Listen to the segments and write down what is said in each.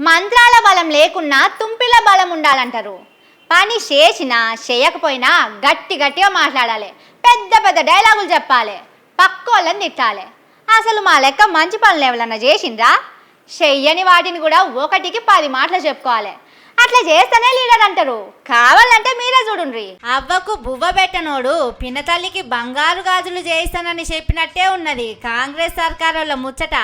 మంత్రాల బలం లేకున్నా తుంపిల బలం ఉండాలంటారు. పని చేసినా చేయకపోయినా గట్టిగా మాట్లాడాలి, పెద్ద పెద్ద డైలాగులు చెప్పాలి, పక్కోళ్ళని తిట్టాలి. అసలు మా లెక్క మంచి పనులు ఎవరన్నా చేసిండ్రా? చెయ్యని వాటిని కూడా ఒకటికి 10 మాటలు చెప్పుకోవాలి. అట్లా చేస్తేనే లీడర్ అంటారు. కావాలంటే మీరే చూడుండ్రి. అవ్వకు బువ్వ పెట్టనోడు పినతల్లికి బంగారు గాజులు చేయిస్తానని చెప్పినట్టే ఉన్నది కాంగ్రెస్ సర్కారుల ముచ్చట.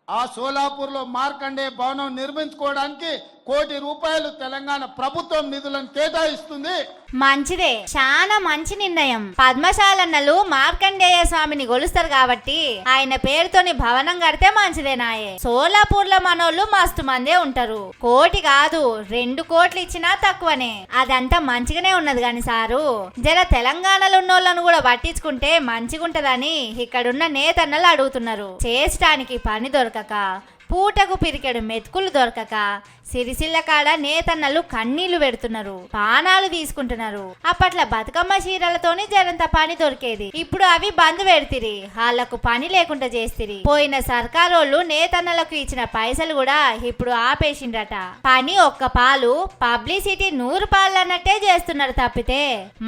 ఆ సోలాపూర్లో మార్కండే భవనం నిర్మించుకోవడానికి ₹1 కోటి తెలంగాణ ప్రభుత్వం నిధులను కేటాయిస్తుంది. మంచిదే, చాలా మంచి నిర్ణయం. పద్మశాలన్నలు మార్కండేయ స్వామిని గొలుస్తారు కాబట్టి ఆయన పేరుతోని భవనం కడితే మంచిదేనాయే. సోలాపూర్ లో మనోళ్ళు మస్తు మందే ఉంటారు. 1 కోటి కాదు 2 కోట్లు ఇచ్చినా తక్కువనే. అదంతా మంచిగానే ఉన్నది గాని సారు, జర తెలంగాణలో ఉన్నోళ్ళను కూడా పట్టించుకుంటే మంచిగుంటదని ఇక్కడున్న నేతన్నలు అడుగుతున్నారు. చేసడానికి పని దొరకక, పూటకు పిరికెడు మెతుకులు దొరకక సిరిసిల్ల కాడ నేతన్నలు కన్నీళ్లు పెడుతున్నారు, పానాలు తీసుకుంటున్నారు. అప్పట్లో బతుకమ్మ చీరలతోని జరంత పని దొరికేది. ఇప్పుడు అవి బంద్ పెడితిరి, వాళ్లకు పని లేకుండా చేస్తిరి. పోయిన సర్కారోళ్ళు నేతన్నలకు ఇచ్చిన పైసలు కూడా ఇప్పుడు ఆపేసిండ్రట. పని 1 పాలు, పబ్లిసిటీ 100 పాలు అన్నట్టే చేస్తున్నారు తప్పితే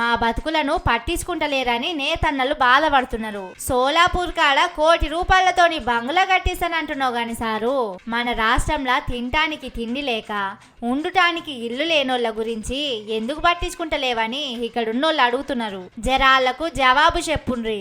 మా బతుకులను పట్టించుకుంటలేరని నేతన్నలు బాధపడుతున్నారు. సోలాపూర్ కాడ ₹1 కోటి బంగ్లా కట్టిస్తానంటున్నావు గాని సారు, మన రాష్ట్రంలో తినటానికి తిండి లేక, ఉండుటానికి ఇల్లు లేనోళ్ళ గురించి ఎందుకు పట్టించుకుంటలేవని ఇక్కడున్నోళ్ళు అడుగుతున్నారు. జరాళ్లకు జవాబు చెప్పుండ్రి.